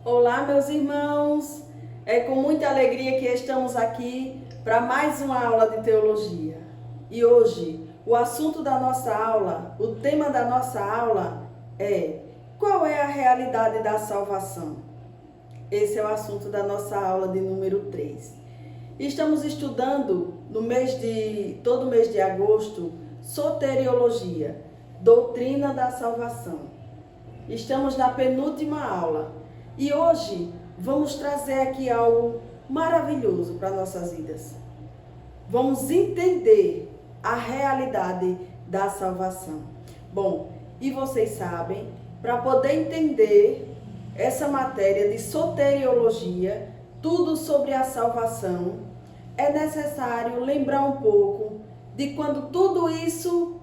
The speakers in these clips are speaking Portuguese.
Olá, meus irmãos! É com muita alegria que estamos aqui para mais uma aula de teologia. E hoje, o assunto da nossa aula, o tema da nossa aula é: qual é a realidade da salvação? Esse é o assunto da nossa aula de número 3. Estamos estudando todo mês de agosto, soteriologia, doutrina da salvação. Estamos na penúltima aula. E hoje vamos trazer aqui algo maravilhoso para nossas vidas. Vamos entender a realidade da salvação. Bom, e vocês sabem, para poder entender essa matéria de soteriologia, tudo sobre a salvação, é necessário lembrar um pouco de quando tudo isso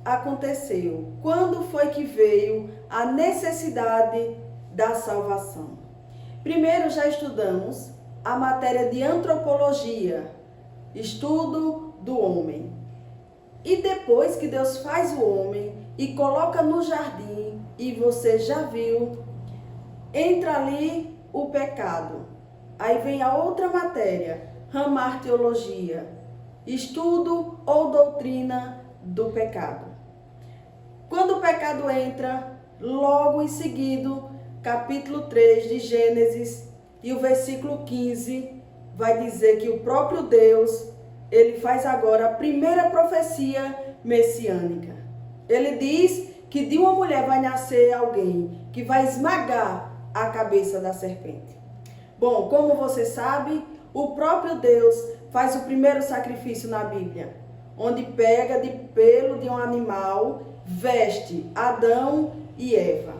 aconteceu. Quando foi que veio a necessidade da salvação? Primeiro já estudamos a matéria de antropologia, estudo do homem. E depois que Deus faz o homem e coloca no jardim, e você já viu, entra ali o pecado. Aí vem a outra matéria, hamartiologia, estudo ou doutrina do pecado. Quando o pecado entra, logo em seguida, capítulo 3 de Gênesis e o versículo 15 vai dizer que o próprio Deus, ele faz agora a primeira profecia messiânica. Ele diz que de uma mulher vai nascer alguém que vai esmagar a cabeça da serpente. Bom, como você sabe, o próprio Deus faz o primeiro sacrifício na Bíblia, onde pega de pelo de um animal, veste Adão e Eva.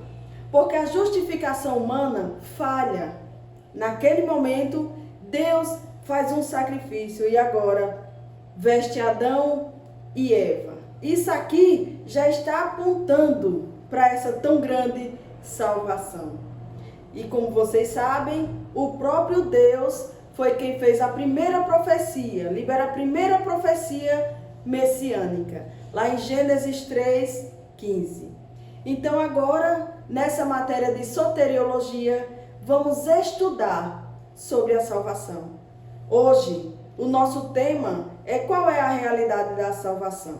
Porque a justificação humana falha. Naquele momento, Deus faz um sacrifício e agora veste Adão e Eva. Isso aqui já está apontando para essa tão grande salvação. E como vocês sabem, o próprio Deus foi quem fez a primeira profecia, libera a primeira profecia messiânica, lá em Gênesis 3:15. Então agora, nessa matéria de soteriologia, vamos estudar sobre a salvação. Hoje, o nosso tema é: qual é a realidade da salvação?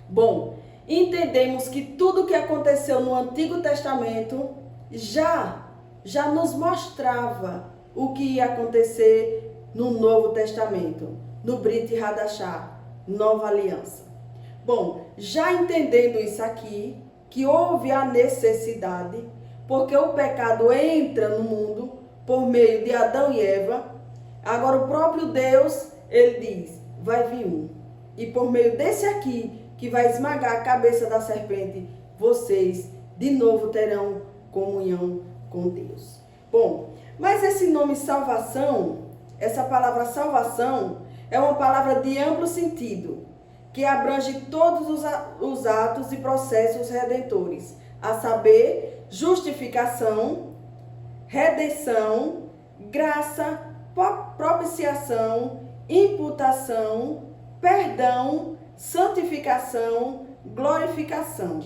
Bom, entendemos que tudo que aconteceu no Antigo Testamento já nos mostrava o que ia acontecer no Novo Testamento, no Brit Hadashah, Nova Aliança. Bom, já entendendo isso aqui, que houve a necessidade, porque o pecado entra no mundo por meio de Adão e Eva. Agora o próprio Deus, ele diz, vai vir um. E por meio desse aqui, que vai esmagar a cabeça da serpente, vocês de novo terão comunhão com Deus. Bom, mas esse nome salvação, essa palavra salvação, é uma palavra de amplo sentido, que abrange todos os atos e processos redentores, a saber, justificação, redenção, graça, propiciação, imputação, perdão, santificação, glorificação.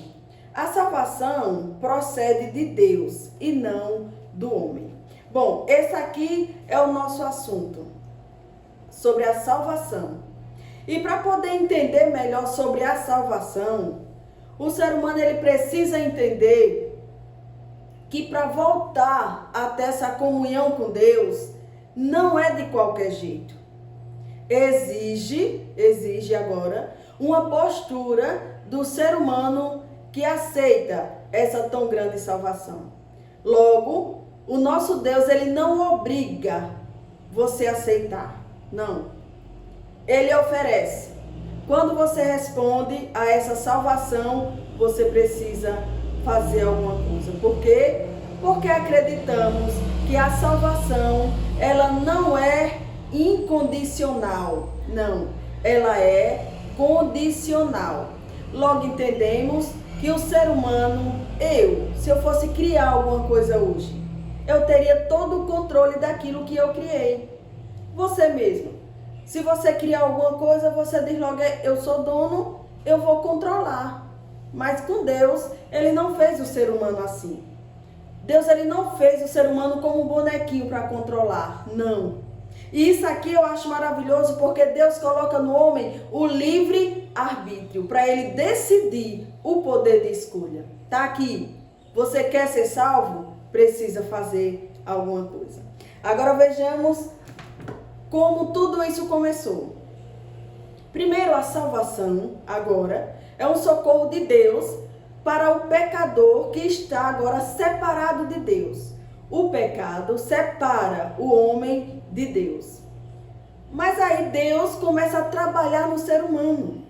A salvação procede de Deus e não do homem. Bom, esse aqui é o nosso assunto, sobre a salvação. E para poder entender melhor sobre a salvação, o ser humano ele precisa entender que para voltar até essa comunhão com Deus, não é de qualquer jeito. Exige agora uma postura do ser humano que aceita essa tão grande salvação. Logo, o nosso Deus ele não obriga você a aceitar, não. Ele oferece. Quando você responde a essa salvação, você precisa fazer alguma coisa. Por quê? Porque acreditamos que a salvação, ela não é incondicional. Não, ela é condicional. Logo entendemos que o ser humano, se eu fosse criar alguma coisa hoje, eu teria todo o controle daquilo que eu criei. Você mesmo. Se você criar alguma coisa, você diz logo, eu sou dono, eu vou controlar. Mas com Deus, ele não fez o ser humano assim. Deus ele não fez o ser humano como um bonequinho para controlar, não. E isso aqui eu acho maravilhoso porque Deus coloca no homem o livre arbítrio para ele decidir o poder de escolha. Tá aqui. Você quer ser salvo? Precisa fazer alguma coisa. Agora vejamos como tudo isso começou. Primeiro, a salvação agora é um socorro de Deus para o pecador que está agora separado de Deus. O pecado separa o homem de Deus. Mas aí Deus começa a trabalhar no ser humano.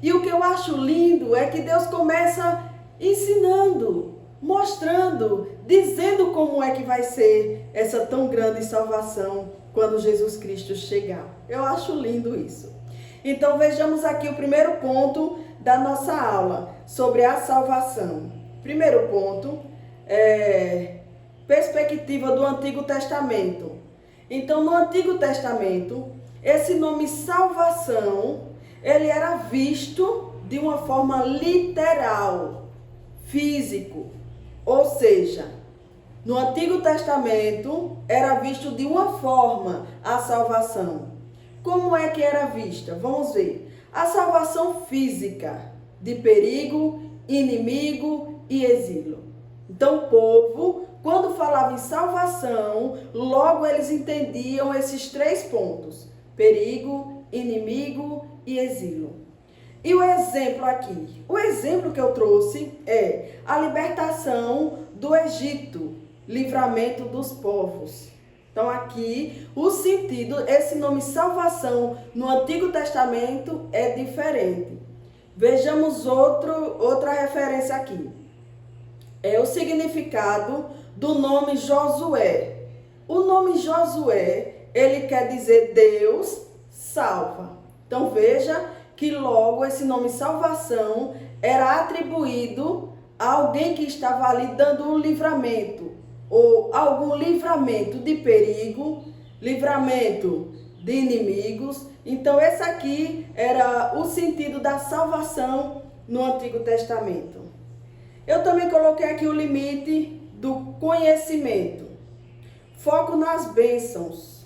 E o que eu acho lindo é que Deus começa ensinando, mostrando, dizendo como é que vai ser essa tão grande salvação quando Jesus Cristo chegar. Eu acho lindo isso. Então vejamos aqui o primeiro ponto da nossa aula sobre a salvação. Primeiro ponto é perspectiva do Antigo Testamento. Então no Antigo Testamento, esse nome salvação, ele era visto de uma forma literal, físico. Ou seja, no Antigo Testamento era visto de uma forma a salvação. Como é que era vista? Vamos ver. A salvação física de perigo, inimigo e exílio. Então o povo, quando falava em salvação, logo eles entendiam esses três pontos: perigo, inimigo e exílio. E o exemplo aqui? O exemplo que eu trouxe é a libertação do Egito, livramento dos povos. Então aqui o sentido, esse nome salvação no Antigo Testamento é diferente. Vejamos outra referência aqui. É o significado do nome Josué. O nome Josué, ele quer dizer Deus salva. Então veja que logo esse nome salvação era atribuído a alguém que estava ali dando um livramento, ou algum livramento de perigo, livramento de inimigos. Então esse aqui era o sentido da salvação no Antigo Testamento. Eu também coloquei aqui o limite do conhecimento. Foco nas bênçãos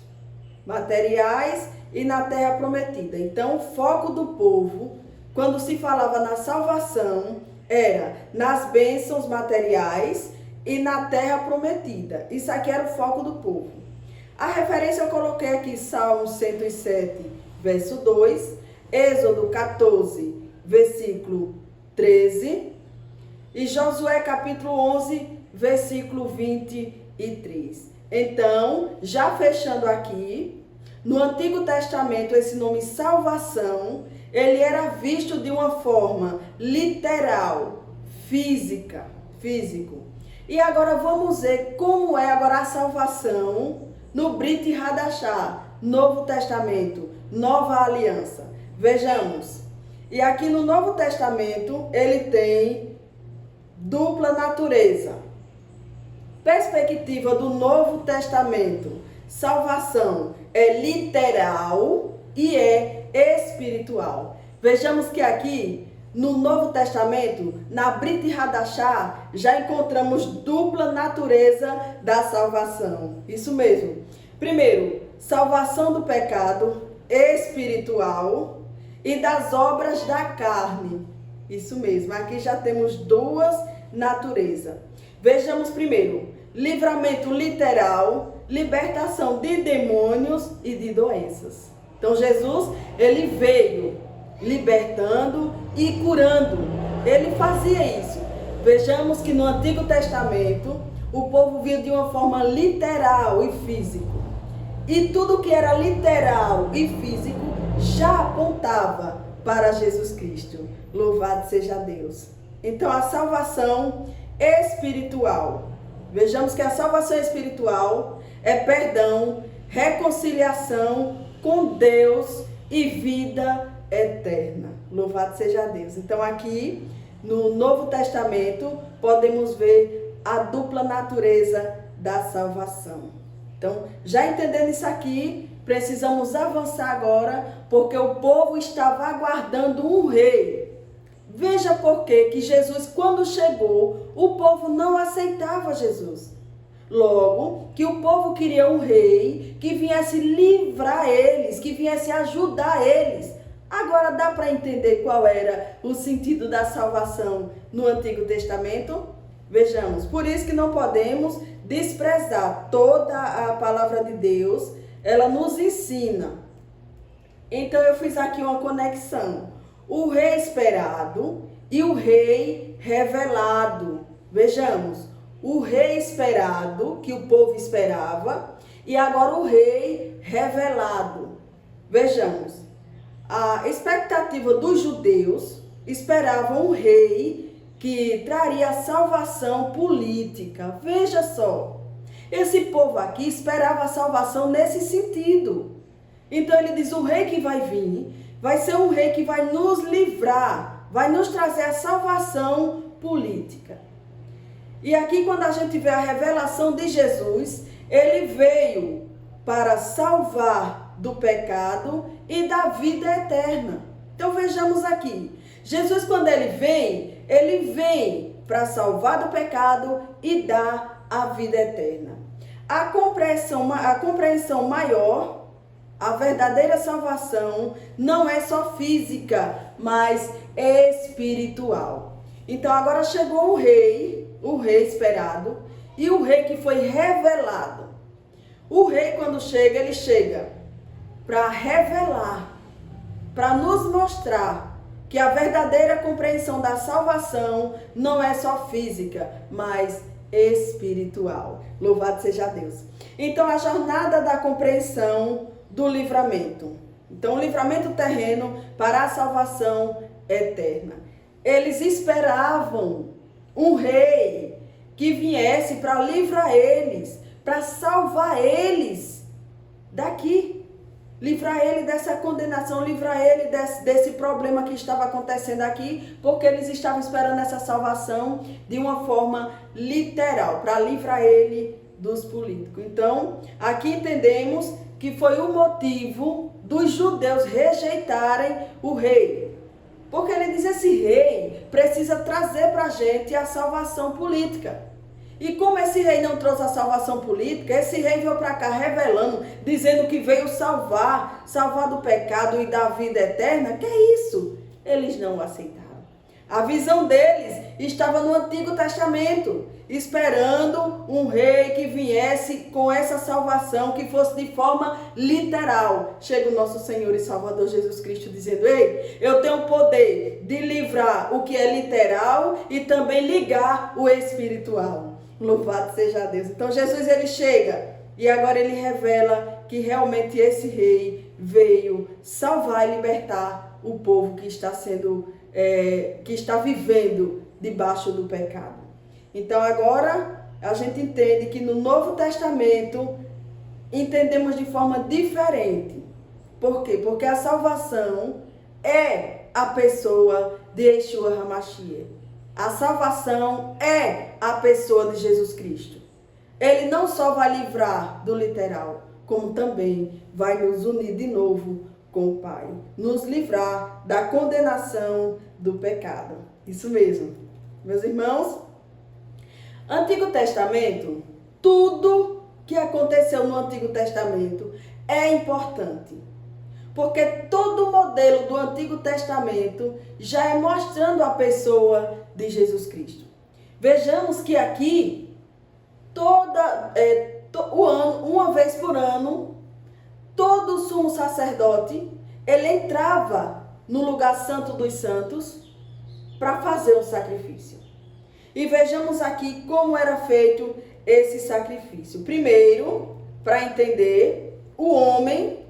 materiais e na terra prometida. Então o foco do povo, quando se falava na salvação, era nas bênçãos materiais e na terra prometida. Isso aqui era o foco do povo. A referência eu coloquei aqui, Salmo 107, verso 2, Êxodo 14, versículo 13, e Josué capítulo 11, versículo 23. Então, já fechando aqui, no Antigo Testamento, esse nome salvação, ele era visto de uma forma literal, físico. E agora vamos ver como é agora a salvação no Brit Hadashah, Novo Testamento, Nova Aliança. Vejamos. E aqui no Novo Testamento ele tem dupla natureza. Perspectiva do Novo Testamento. Salvação é literal e é espiritual. Vejamos que aqui no Novo Testamento, na Brit Hadashah, já encontramos dupla natureza da salvação. Isso mesmo. Primeiro, salvação do pecado espiritual e das obras da carne. Isso mesmo. Aqui já temos duas naturezas. Vejamos primeiro, livramento literal, libertação de demônios e de doenças. Então Jesus, ele veio libertando e curando. Ele fazia isso. Vejamos que no Antigo Testamento o povo via de uma forma literal e físico. E tudo que era literal e físico já apontava para Jesus Cristo. Louvado seja Deus. Então a salvação espiritual. Vejamos que a salvação espiritual é perdão, reconciliação com Deus e vida eterna. Louvado seja Deus. Então aqui no Novo Testamento podemos ver a dupla natureza da salvação. Então, já entendendo isso aqui, precisamos avançar agora, porque o povo estava aguardando um rei. Veja por que Jesus, quando chegou, o povo não aceitava Jesus. Logo, que o povo queria um rei que viesse livrar eles, que viesse ajudar eles. Agora dá para entender qual era o sentido da salvação no Antigo Testamento? Vejamos, por isso que não podemos desprezar toda a palavra de Deus, ela nos ensina. Então eu fiz aqui uma conexão. O rei esperado e o rei revelado. Vejamos, o rei esperado, que o povo esperava, e agora o rei revelado. Vejamos, a expectativa dos judeus esperava um rei que traria salvação política. Veja só, esse povo aqui esperava a salvação nesse sentido. Então ele diz, o rei que vai vir vai ser um rei que vai nos livrar, vai nos trazer a salvação política. E aqui quando a gente vê a revelação de Jesus, ele veio para salvar do pecado e da vida eterna. Então vejamos aqui, Jesus quando ele vem para salvar do pecado e dar a vida eterna. A compreensão maior, a verdadeira salvação não é só física, mas espiritual. Então agora chegou o rei esperado e o rei que foi revelado. O rei quando chega, ele chega para revelar, para nos mostrar que a verdadeira compreensão da salvação não é só física, mas espiritual. Louvado seja Deus. Então a jornada da compreensão do livramento. Então o livramento terreno para a salvação eterna. Eles esperavam um rei que viesse para livrar eles, para salvar eles daqui, livrar ele dessa condenação, livrar ele desse problema que estava acontecendo aqui, porque eles estavam esperando essa salvação de uma forma literal, para livrar ele dos políticos. Então, aqui entendemos que foi o motivo dos judeus rejeitarem o rei. Porque ele diz, esse rei precisa trazer para a gente a salvação política. E como esse rei não trouxe a salvação política, esse rei veio para cá revelando, dizendo que veio salvar do pecado e da vida eterna. Que é isso? Eles não aceitaram. A visão deles estava no Antigo Testamento, esperando um rei que viesse com essa salvação, que fosse de forma literal. Chega o nosso Senhor e Salvador Jesus Cristo dizendo, ei, eu tenho o poder de livrar o que é literal e também ligar o espiritual. Louvado seja Deus. Então Jesus ele chega e agora ele revela que realmente esse rei veio salvar e libertar o povo que está que está vivendo debaixo do pecado. Então agora a gente entende que no Novo Testamento entendemos de forma diferente. Por quê? Porque a salvação é a pessoa de Yeshua HaMashiach. A salvação é a pessoa de Jesus Cristo. Ele não só vai livrar do literal, como também vai nos unir de novo com o Pai. Nos livrar da condenação do pecado. Isso mesmo. Meus irmãos, Antigo Testamento, tudo que aconteceu no Antigo Testamento é importante. Porque todo o modelo do Antigo Testamento já é mostrando a pessoa de Jesus Cristo. Vejamos que aqui, uma vez por ano, todo sumo sacerdote, ele entrava no lugar santo dos santos para fazer um sacrifício. E vejamos aqui como era feito esse sacrifício. Primeiro, para entender, o homem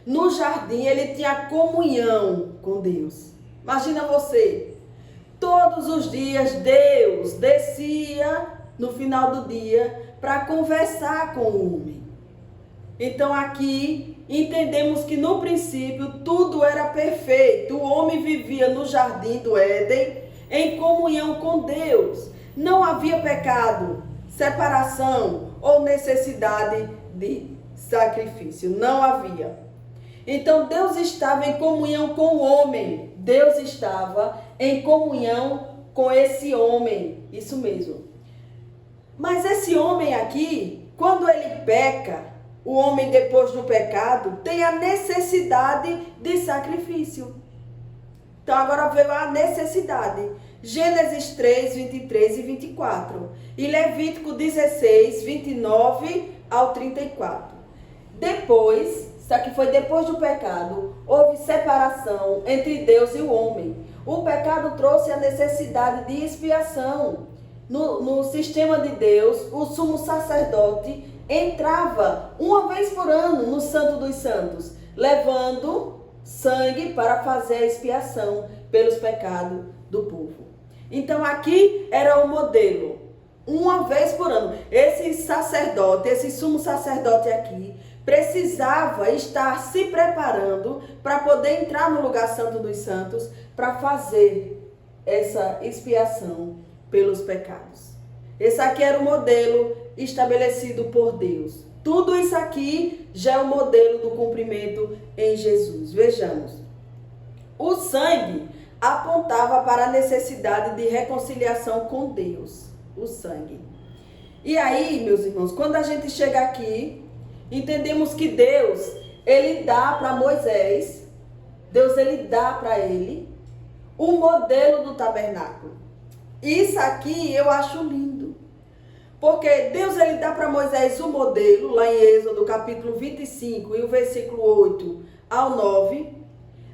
no jardim, ele tinha comunhão com Deus. Imagina você, todos os dias Deus descia no final do dia para conversar com o homem. Então aqui entendemos que no princípio tudo era perfeito. O homem vivia no jardim do Éden em comunhão com Deus. Não havia pecado, separação ou necessidade de sacrifício. Não havia. Então Deus estava em comunhão com o homem. Deus estava em comunhão com esse homem. Isso mesmo. Mas esse homem aqui, quando ele peca, o homem depois do pecado tem a necessidade de sacrifício. Então agora veio a necessidade. Gênesis 3, 23 e 24. E Levítico 16, 29 ao 34. Depois, isso aqui foi depois do pecado, houve separação entre Deus e o homem. O pecado trouxe a necessidade de expiação. No sistema de Deus, o sumo sacerdote entrava uma vez por ano no Santo dos Santos, levando sangue para fazer a expiação pelos pecados do povo. Então aqui era o modelo, uma vez por ano. Esse sacerdote, esse sumo sacerdote aqui, precisava estar se preparando para poder entrar no lugar santo dos santos, para fazer essa expiação pelos pecados. Esse aqui era o modelo estabelecido por Deus. Tudo isso aqui já é o modelo do cumprimento em Jesus. Vejamos. O sangue apontava para a necessidade de reconciliação com Deus. O sangue. E aí, meus irmãos, quando a gente chega aqui, entendemos que Deus, ele dá para Moisés, Deus, ele dá para ele o modelo do tabernáculo. Isso aqui eu acho lindo. Porque Deus, ele dá para Moisés o modelo, lá em Êxodo capítulo 25 e o versículo 8 ao 9.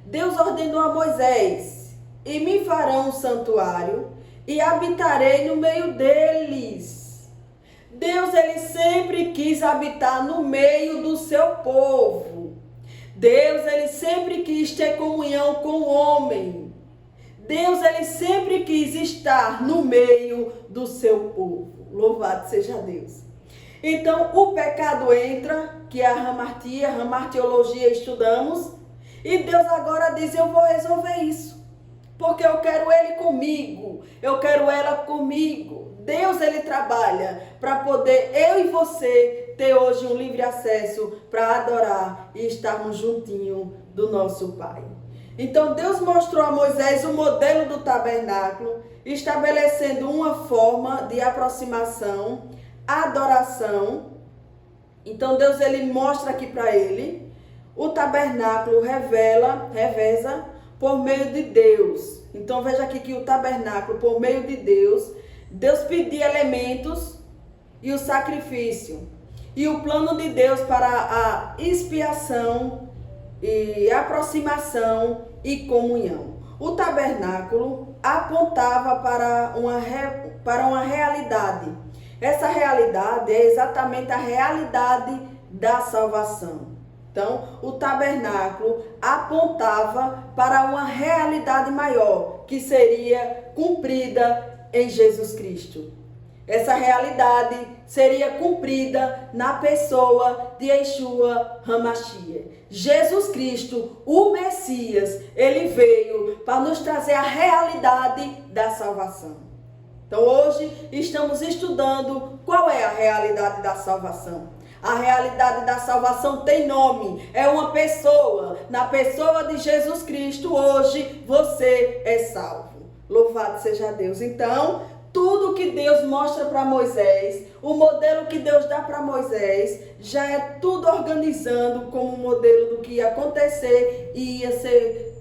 Deus ordenou a Moisés: e me farão um santuário e habitarei no meio deles. Deus, ele sempre quis habitar no meio do seu povo. Deus, ele sempre quis ter comunhão com o homem. Deus, ele sempre quis estar no meio do seu povo. Louvado seja Deus. Então, o pecado entra, que é a hamartiologia estudamos, e Deus agora diz: eu vou resolver isso, porque eu quero ele comigo, eu quero ela comigo. Deus, ele trabalha para poder eu e você ter hoje um livre acesso para adorar e estarmos juntinho do nosso Pai. Então Deus mostrou a Moisés o modelo do tabernáculo, estabelecendo uma forma de aproximação, adoração. Então Deus, ele mostra aqui para ele, o tabernáculo reveza por meio de Deus. Então veja aqui que o tabernáculo, por meio de Deus, Deus pedia elementos e o sacrifício. E o plano de Deus para a expiação e aproximação e comunhão. O tabernáculo apontava para uma realidade. Essa realidade é exatamente a realidade da salvação. Então, o tabernáculo apontava para uma realidade maior, que seria cumprida em Jesus Cristo. Essa realidade seria cumprida na pessoa de Yeshua HaMashiach. Jesus Cristo, o Messias, ele veio para nos trazer a realidade da salvação. Então hoje estamos estudando qual é a realidade da salvação. A realidade da salvação tem nome, é uma pessoa. Na pessoa de Jesus Cristo, hoje você é salvo. Louvado seja Deus. Então, tudo que Deus mostra para Moisés, o modelo que Deus dá para Moisés, já é tudo organizando como modelo do que ia acontecer e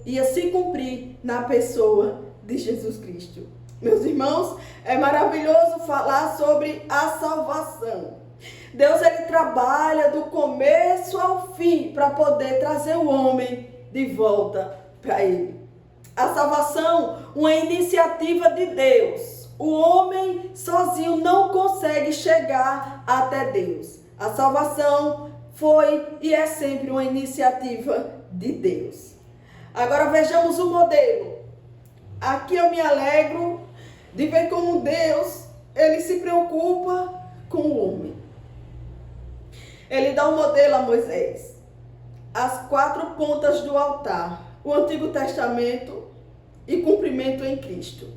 ia se cumprir na pessoa de Jesus Cristo. Meus irmãos, é maravilhoso falar sobre a salvação. Deus, ele trabalha do começo ao fim para poder trazer o homem de volta para ele. A salvação, uma iniciativa de Deus. O homem sozinho não consegue chegar até Deus. A salvação foi e é sempre uma iniciativa de Deus. Agora vejamos o modelo. Aqui eu me alegro de ver como Deus, ele se preocupa com o homem. Ele dá um modelo a Moisés. As 4 pontas do altar. O Antigo Testamento e cumprimento em Cristo.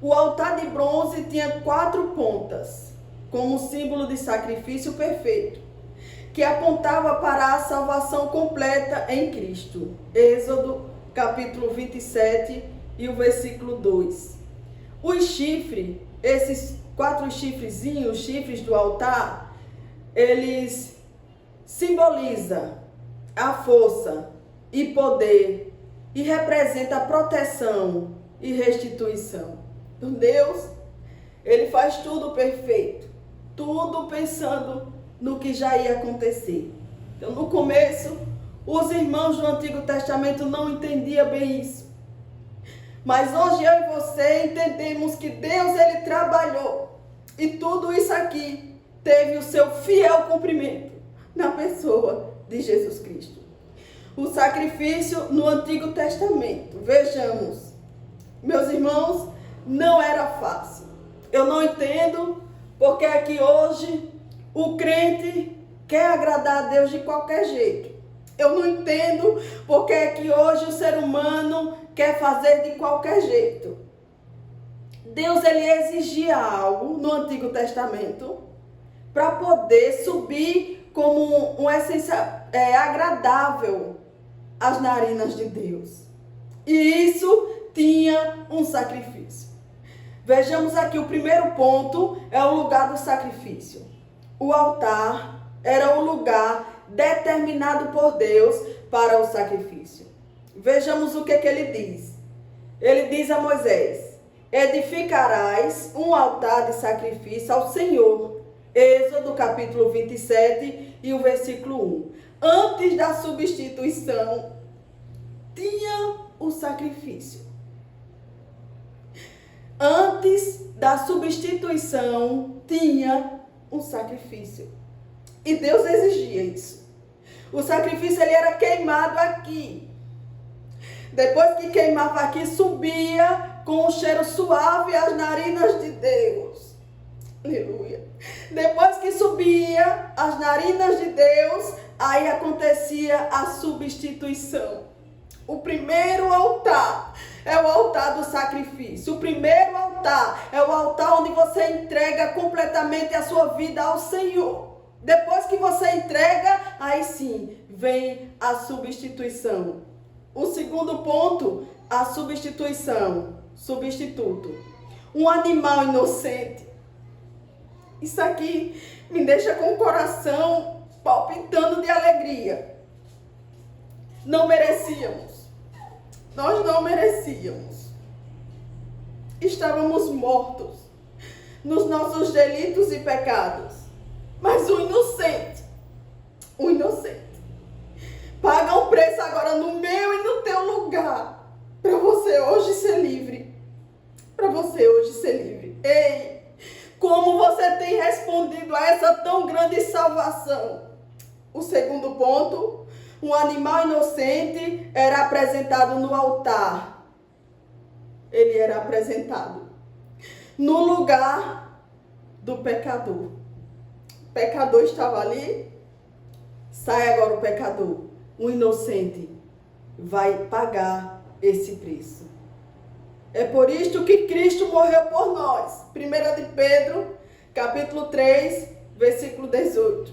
O altar de bronze tinha 4 pontas, como símbolo de sacrifício perfeito. que apontava para a salvação completa em Cristo. Êxodo, capítulo 27 e o versículo 2. Os chifres, esses 4 chifrezinhos, os chifres do altar, eles simbolizam a força e poder e representa a proteção e restituição. Então Deus, Ele faz tudo perfeito, tudo pensando no que já ia acontecer. Então no começo, os irmãos do Antigo Testamento não entendiam bem isso. Mas hoje eu e você entendemos que Deus, Ele trabalhou. E tudo isso aqui teve o seu fiel cumprimento na pessoa de Jesus Cristo. O sacrifício no Antigo Testamento, vejamos, meus irmãos, não era fácil. Eu não entendo porque aqui hoje o crente quer agradar a Deus de qualquer jeito. Eu não entendo porque aqui hoje o ser humano quer fazer de qualquer jeito. Deus, Ele exigia algo no Antigo Testamento para poder subir como uma essência agradável às narinas de Deus. E isso tinha um sacrifício. Vejamos aqui, o primeiro ponto é o lugar do sacrifício. O altar era o lugar determinado por Deus para o sacrifício. Vejamos o que ele diz. Ele diz a Moisés: edificarás um altar de sacrifício ao Senhor. Êxodo capítulo 27 e o versículo 1. Antes da substituição, tinha o sacrifício. Antes da substituição, tinha um sacrifício. E Deus exigia isso. O sacrifício, ele era queimado aqui. Depois que queimava aqui, subia com um cheiro suave às narinas de Deus. Aleluia. Depois que subia às narinas de Deus, aí acontecia a substituição. O primeiro altar é o altar do sacrifício. O primeiro altar é o altar onde você entrega completamente a sua vida ao Senhor. Depois que você entrega, aí sim vem a substituição. O segundo ponto, a substituição, substituto. Um animal inocente. Isso aqui me deixa com o coração palpitando de alegria. Não merecíamos. Nós não merecíamos. Estávamos mortos nos nossos delitos e pecados. Mas o inocente, paga um preço agora no meu e no teu lugar, para você hoje ser livre. Para você hoje ser livre. Ei, como você tem respondido a essa tão grande salvação? O segundo ponto, um animal inocente era apresentado no altar. Ele era apresentado no lugar do pecador. O pecador estava ali, sai agora o pecador. O inocente vai pagar esse preço. É por isto que Cristo morreu por nós. 1 de Pedro, capítulo 3, versículo 18.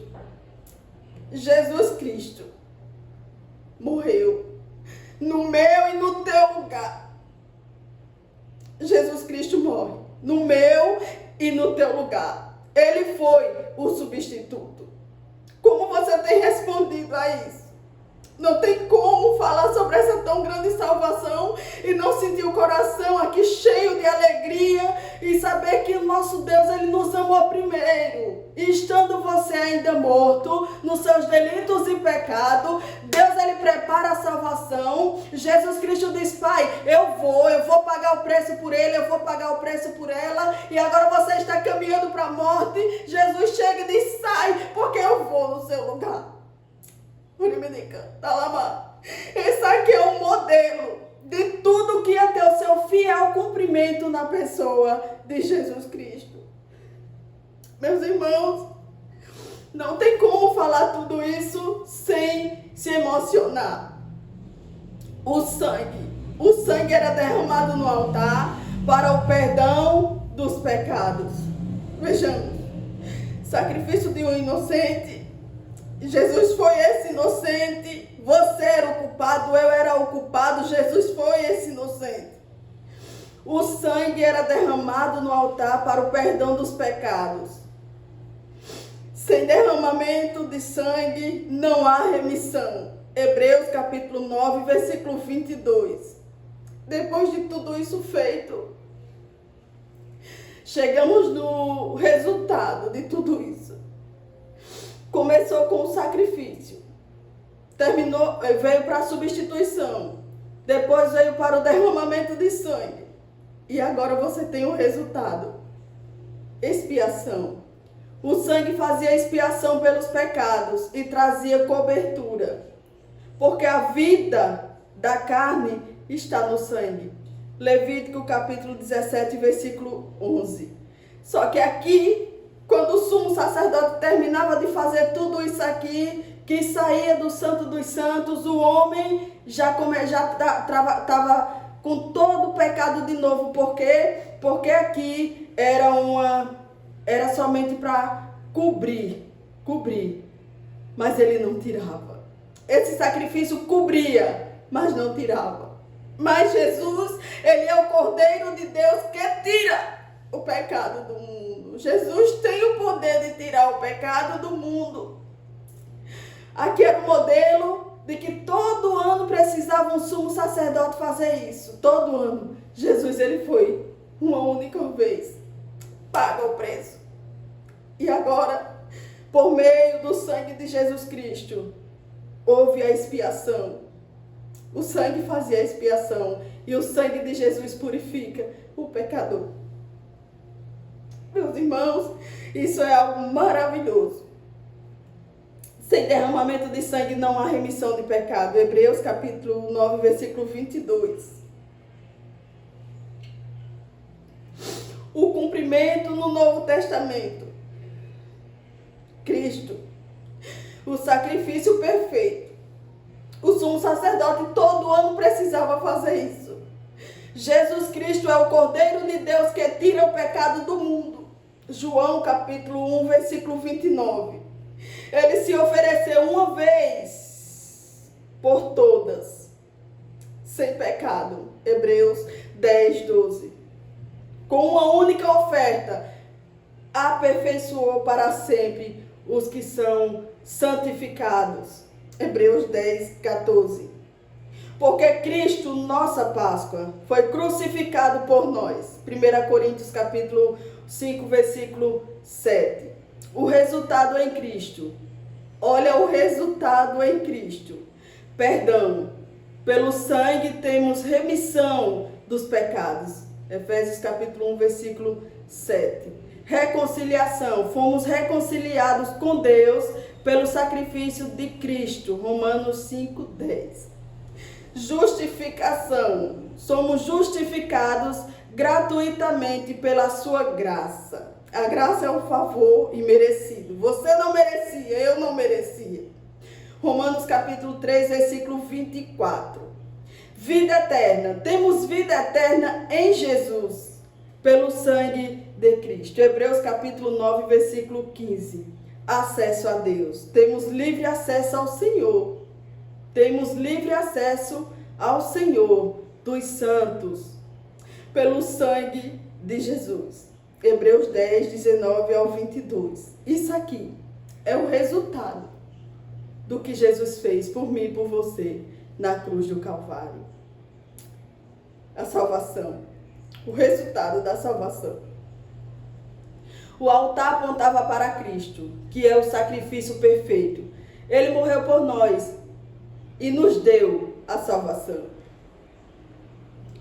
Jesus Cristo morreu no meu e no teu lugar. Jesus Cristo morre no meu e no teu lugar. Ele foi o substituto. Como você tem respondido a isso? Não tem como falar sobre essa tão grande salvação e não sentir o coração aqui cheio de alegria e saber que o nosso Deus, Ele nos amou primeiro. E estando você ainda morto nos seus delitos e pecados, Deus, Ele prepara a salvação. Jesus Cristo diz: Pai, eu vou pagar o preço por ele, eu vou pagar o preço por ela. E agora você está caminhando para a morte. Jesus chega e diz: sai, porque eu vou no seu lugar. Esse aqui é um modelo de tudo que ia ter o seu fiel cumprimento na pessoa de Jesus Cristo. Meus irmãos, não tem como falar tudo isso sem se emocionar. O sangue era derramado no altar para o perdão dos pecados. Vejamos, sacrifício de um inocente Jesus foi esse inocente. Você era o culpado, eu era o culpado. Jesus foi esse inocente. O sangue era derramado no altar para o perdão dos pecados. Sem derramamento de sangue não há remissão. Hebreus capítulo 9, versículo 22. Depois de tudo isso feito, chegamos no resultado de tudo isso. Começou com o sacrifício. Veio para a substituição. Depois veio para o derramamento de sangue. E agora você tem o resultado. Expiação. O sangue fazia expiação pelos pecados e trazia cobertura. Porque a vida da carne está no sangue. Levítico capítulo 17, versículo 11. Só que aqui, quando o sumo sacerdote terminava de fazer tudo isso aqui, que saía do Santo dos Santos, o homem já estava com todo o pecado de novo. Por quê? Porque aqui era somente para cobrir. Mas ele não tirava. Esse sacrifício cobria, mas não tirava. Mas Jesus, ele é o Cordeiro de Deus que tira o pecado do mundo. Jesus tem o poder de tirar o pecado do mundo. Aqui era o modelo de que todo ano precisava um sumo sacerdote fazer isso. Todo ano. Jesus, ele foi uma única vez. Paga o preço. E agora, por meio do sangue de Jesus Cristo, houve a expiação. O sangue fazia a expiação. E o sangue de Jesus purifica o pecador. Meus irmãos, isso é algo maravilhoso. Sem derramamento de sangue não há remissão de pecado. Hebreus capítulo 9, versículo 22. O cumprimento no Novo Testamento. Cristo. O sacrifício perfeito. O sumo sacerdote todo ano precisava fazer isso. Jesus Cristo é o Cordeiro de Deus que tira o pecado do mundo. João capítulo 1, versículo 29. Ele se ofereceu uma vez por todas, sem pecado. Hebreus 10, 12. Com uma única oferta, aperfeiçoou para sempre os que são santificados. Hebreus 10, 14. Porque Cristo, nossa Páscoa, foi crucificado por nós. 1 Coríntios capítulo 5, versículo 7. O resultado em Cristo. Olha o resultado em Cristo. Perdão. Pelo sangue temos remissão dos pecados. Efésios capítulo 1, versículo 7. Reconciliação. Fomos reconciliados com Deus pelo sacrifício de Cristo. Romanos 5, 10. Justificação. Somos justificados gratuitamente pela sua graça. A graça é um favor imerecido. Você não merecia, eu não merecia. Romanos capítulo 3, versículo 24. Vida eterna. Temos vida eterna em Jesus, pelo sangue de Cristo. Hebreus capítulo 9, versículo 15. Acesso a Deus. Temos livre acesso ao Senhor. Temos livre acesso ao Senhor dos santos, pelo sangue de Jesus. Hebreus 10, 19 ao 22. Isso aqui é o resultado do que Jesus fez por mim e por você na cruz do Calvário. A salvação. O resultado da salvação. O altar apontava para Cristo, que é o sacrifício perfeito. Ele morreu por nós e nos deu a salvação.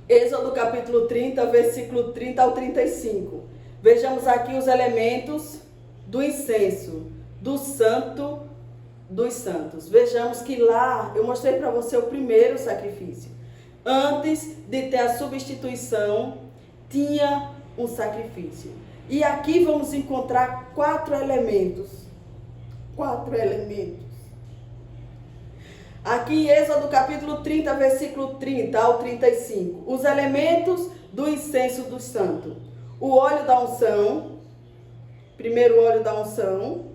Êxodo capítulo 30, versículo 30 ao 35. Vejamos aqui os elementos do incenso, do santo dos santos. Vejamos que lá eu mostrei para você o primeiro sacrifício. Antes de ter a substituição, tinha um sacrifício. E aqui vamos encontrar 4 elementos. 4 elementos. Aqui em Êxodo capítulo 30, versículo 30 ao 35. Os elementos do incenso do santo. O óleo da unção. Primeiro óleo da unção.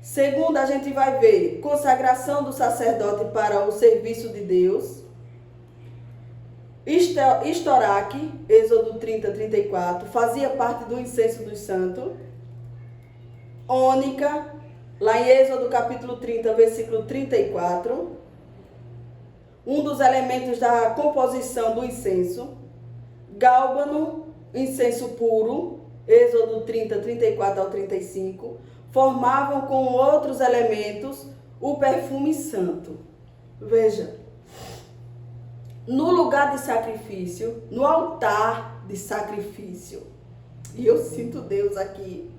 Segundo, a gente vai ver consagração do sacerdote para o serviço de Deus. Estoraque, Êxodo 30, 34, fazia parte do incenso dos santos. Ônica, lá em Êxodo capítulo 30, versículo 34, um dos elementos da composição do incenso. Gálbano, incenso puro, Êxodo 30, 34 ao 35, formavam com outros elementos o perfume santo. Veja, no lugar de sacrifício, no altar de sacrifício, e eu sinto Deus aqui,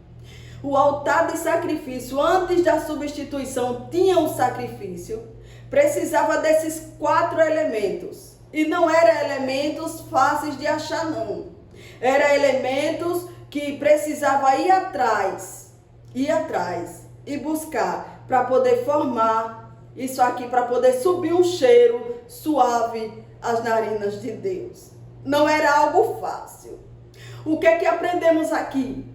o altar de sacrifício, antes da substituição, tinha um sacrifício, precisava desses 4 elementos. E não eram elementos fáceis de achar, não. Eram elementos que precisava ir atrás e buscar para poder formar isso aqui, para poder subir um cheiro suave às narinas de Deus. Não era algo fácil. O que é que aprendemos aqui?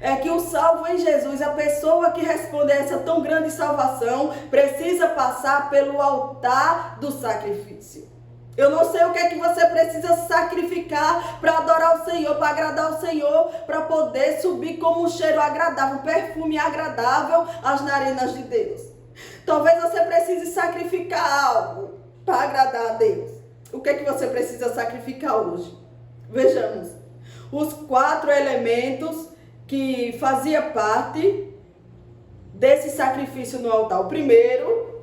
É que o salvo em Jesus, a pessoa que responde a essa tão grande salvação, precisa passar pelo altar do sacrifício. Eu não sei o que é que você precisa sacrificar para adorar o Senhor, para agradar o Senhor, para poder subir como um cheiro agradável, um perfume agradável às narinas de Deus. Talvez você precise sacrificar algo para agradar a Deus. O que é que você precisa sacrificar hoje? Vejamos. Os 4 elementos que fazia parte desse sacrifício no altar. O primeiro,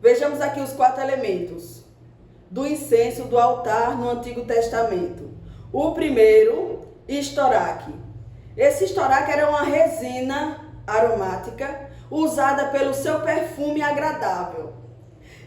vejamos aqui os 4 elementos do incenso do altar no Antigo Testamento. O primeiro, estoraque. Esse estoraque era uma resina aromática usada pelo seu perfume agradável.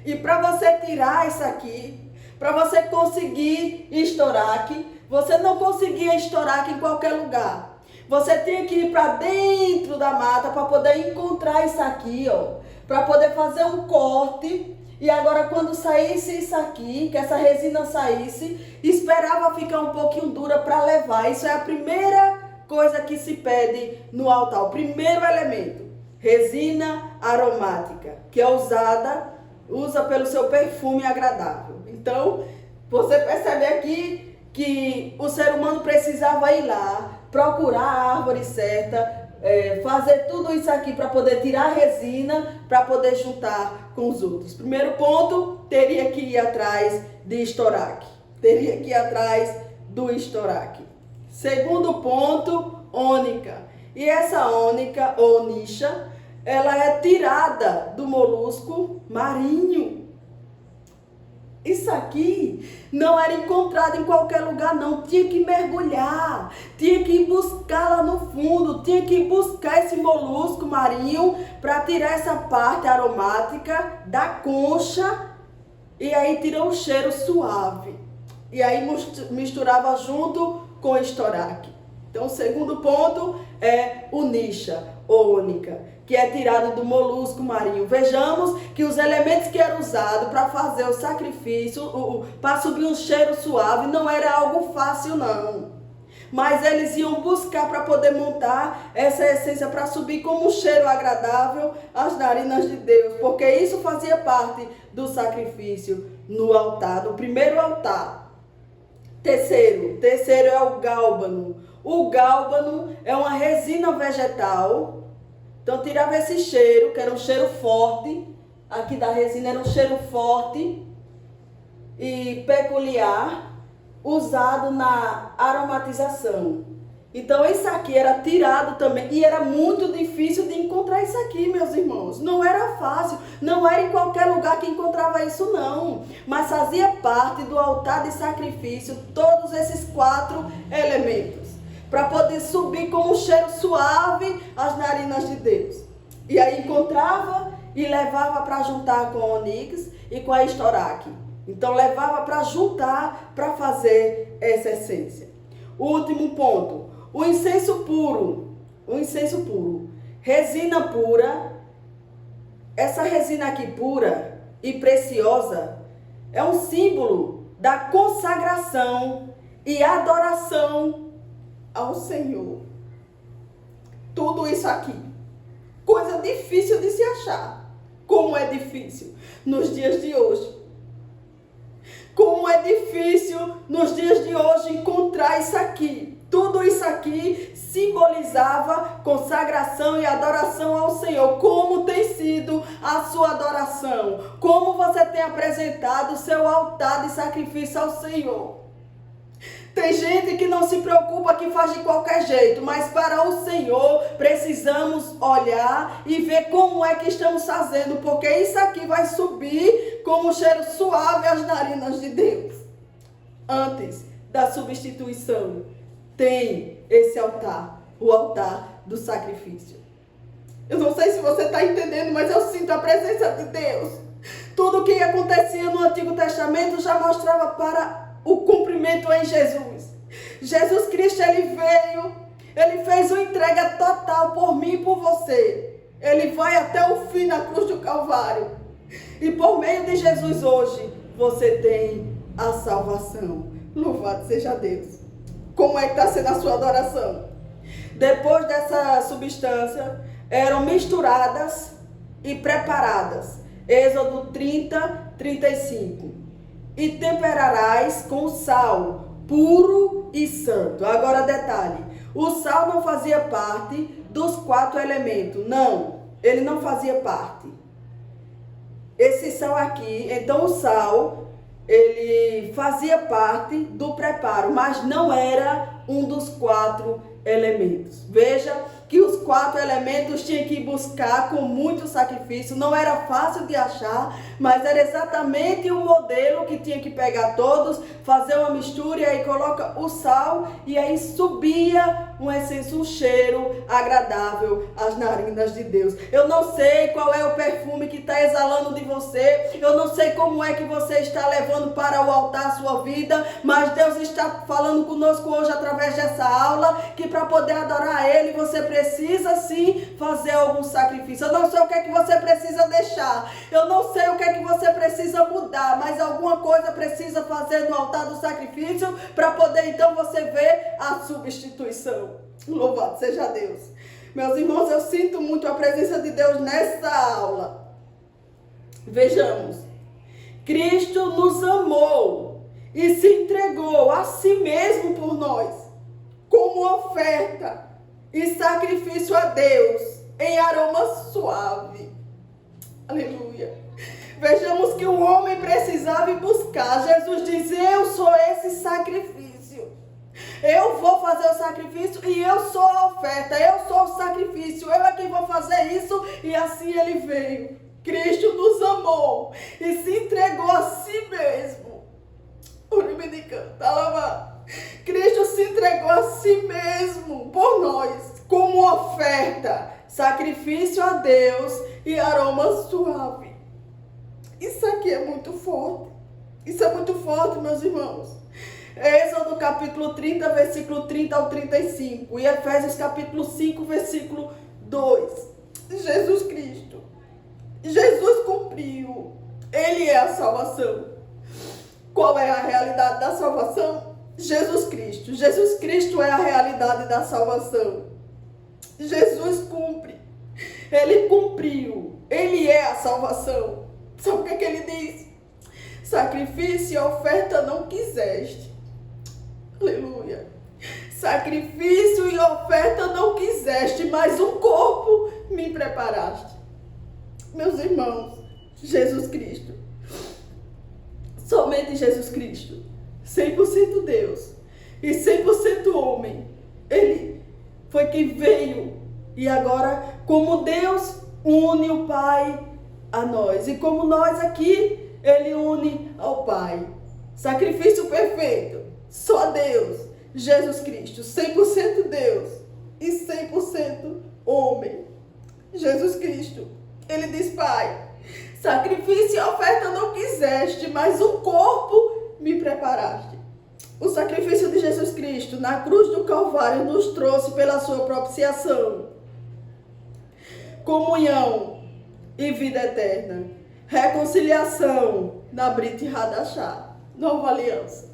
E para você tirar isso aqui, para você conseguir estoraque, você não conseguia estoraque em qualquer lugar. Você tinha que ir para dentro da mata para poder encontrar isso aqui, ó, para poder fazer um corte. E agora quando saísse isso aqui, que essa resina saísse, esperava ficar um pouquinho dura para levar. Isso é a primeira coisa que se pede no altar, o primeiro elemento, resina aromática, que é usa pelo seu perfume agradável. Então, você percebe aqui que o ser humano precisava ir lá, procurar a árvore certa, fazer tudo isso aqui para poder tirar a resina, para poder juntar com os outros. Primeiro ponto, teria que ir atrás de estoraque. Teria que ir atrás do estoraque. Segundo ponto, ônica. E essa ônica, ou onixa, ela é tirada do molusco marinho. Isso aqui não era encontrado em qualquer lugar, não. Tinha que mergulhar, tinha que ir buscar lá no fundo, tinha que ir buscar esse molusco marinho para tirar essa parte aromática da concha. E aí tirou um cheiro suave. E aí misturava junto com o estoraque. Então, o segundo ponto é onixa, ou ônica, que é tirado do molusco marinho. Vejamos que os elementos que eram usados para fazer o sacrifício, para subir um cheiro suave, não era algo fácil, não. Mas eles iam buscar para poder montar essa essência, para subir como um cheiro agradável às narinas de Deus, porque isso fazia parte do sacrifício no altar, do primeiro altar. Terceiro é o gálbano. O gálbano é uma resina vegetal. Então tirava esse cheiro, que era um cheiro forte. Aqui da resina era um cheiro forte e peculiar, usado na aromatização. Então isso aqui era tirado também, e era muito difícil de encontrar isso aqui, meus irmãos. Não era fácil, não era em qualquer lugar que encontrava isso, não. Mas fazia parte do altar de sacrifício todos esses 4 elementos, para poder subir com um cheiro suave às narinas de Deus. E aí encontrava e levava para juntar com o onix e com a estoraque. Então levava para juntar, para fazer essa essência. Último ponto, o incenso puro. O incenso puro, resina pura. Essa resina aqui pura e preciosa é um símbolo da consagração e adoração ao Senhor. Tudo isso aqui Coisa difícil de se achar. Como é difícil nos dias de hoje. Como é difícil nos dias de hoje encontrar isso aqui. Tudo isso aqui simbolizava consagração e adoração ao Senhor. Como tem sido a sua adoração? Como você tem apresentado o seu altar de sacrifício ao Senhor? Tem gente que não se preocupa, que faz de qualquer jeito, mas para o Senhor precisamos olhar e ver como é que estamos fazendo, porque isso aqui vai subir como um cheiro suave às narinas de Deus. Antes da substituição, tem esse altar, o altar do sacrifício. Eu não sei se você está entendendo, mas eu sinto a presença de Deus. Tudo o que acontecia no Antigo Testamento já mostrava para o cumprimento em Jesus. Jesus Cristo, ele veio, ele fez uma entrega total por mim e por você. Ele vai até o fim na cruz do Calvário. E por meio de Jesus hoje, você tem a salvação. Louvado seja Deus. Como é que está sendo a sua adoração? Depois dessa substância, eram misturadas e preparadas. Êxodo 30, 35. E temperarás com sal, puro e santo. Agora detalhe, o sal não fazia parte dos 4 elementos. Não, ele não fazia parte. Esse sal aqui, então o sal, ele fazia parte do preparo, mas não era um dos 4 elementos. Veja que os 4 elementos tinha que buscar com muito sacrifício, não era fácil de achar, mas era exatamente o modelo que tinha que pegar todos, fazer uma mistura e aí coloca o sal e aí subia uma essência, um cheiro agradável às narinas de Deus. Eu não sei qual é o perfume que está exalando de você, eu não sei como é que você está levando para o altar a sua vida, mas Deus está falando conosco hoje através dessa aula, que para poder adorar Ele, você precisa sim fazer algum sacrifício. Eu não sei o que é que você precisa deixar, eu não sei o que é que você precisa mudar, mas alguma coisa precisa fazer no altar do sacrifício para poder então você ver a substituição. Louvado seja Deus. Meus irmãos, eu sinto muito a presença de Deus nessa aula. Vejamos, Cristo nos amou e se entregou a si mesmo por nós, como oferta e sacrifício a Deus em aroma suave. Aleluia. Vejamos que o homem precisava ir buscar. Jesus diz: eu sou esse sacrifício. Eu vou fazer o sacrifício e eu sou a oferta. Eu sou o sacrifício. Eu é quem vou fazer isso. E assim ele veio. Cristo nos amou e se entregou a si mesmo. Cristo se entregou a si mesmo por nós, como oferta, sacrifício a Deus e aroma suave. Isso aqui é muito forte. Isso é muito forte, meus irmãos. Êxodo capítulo 30, versículo 30 ao 35. E Efésios capítulo 5, versículo 2. Jesus Cristo. Jesus cumpriu. Ele é a salvação. Qual é a realidade da salvação? Jesus Cristo. Jesus Cristo é a realidade da salvação. Jesus cumpre. Ele cumpriu. Ele é a salvação. Sabe o que ele diz? Sacrifício e oferta não quiseste. Aleluia. Sacrifício e oferta não quiseste, mas um corpo me preparaste. Meus irmãos, Jesus Cristo. Somente Jesus Cristo, 100% Deus e 100% homem. Ele foi quem veio e agora, como Deus une o Pai a nós e como nós aqui, Ele une ao Pai. Sacrifício perfeito, só Deus, Jesus Cristo, 100% Deus e 100% homem. Jesus Cristo, Ele diz: Pai, sacrifício e oferta não quiseste, mas um corpo me preparaste. O sacrifício de Jesus Cristo na cruz do Calvário nos trouxe pela sua propiciação comunhão e vida eterna, reconciliação na Brit Hadashah, nova aliança.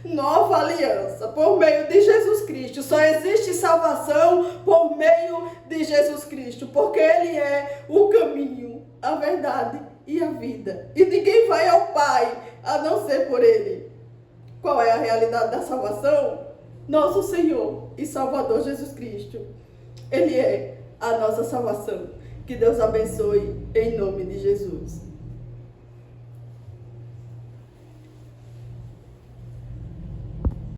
Nova aliança, por meio de Jesus Cristo. Só existe salvação por meio meio de Jesus Cristo, porque Ele é o caminho, a verdade e a vida. E ninguém vai ao Pai a não ser por Ele. Qual é a realidade da salvação? Nosso Senhor e Salvador Jesus Cristo. Ele é a nossa salvação. Que Deus abençoe em nome de Jesus.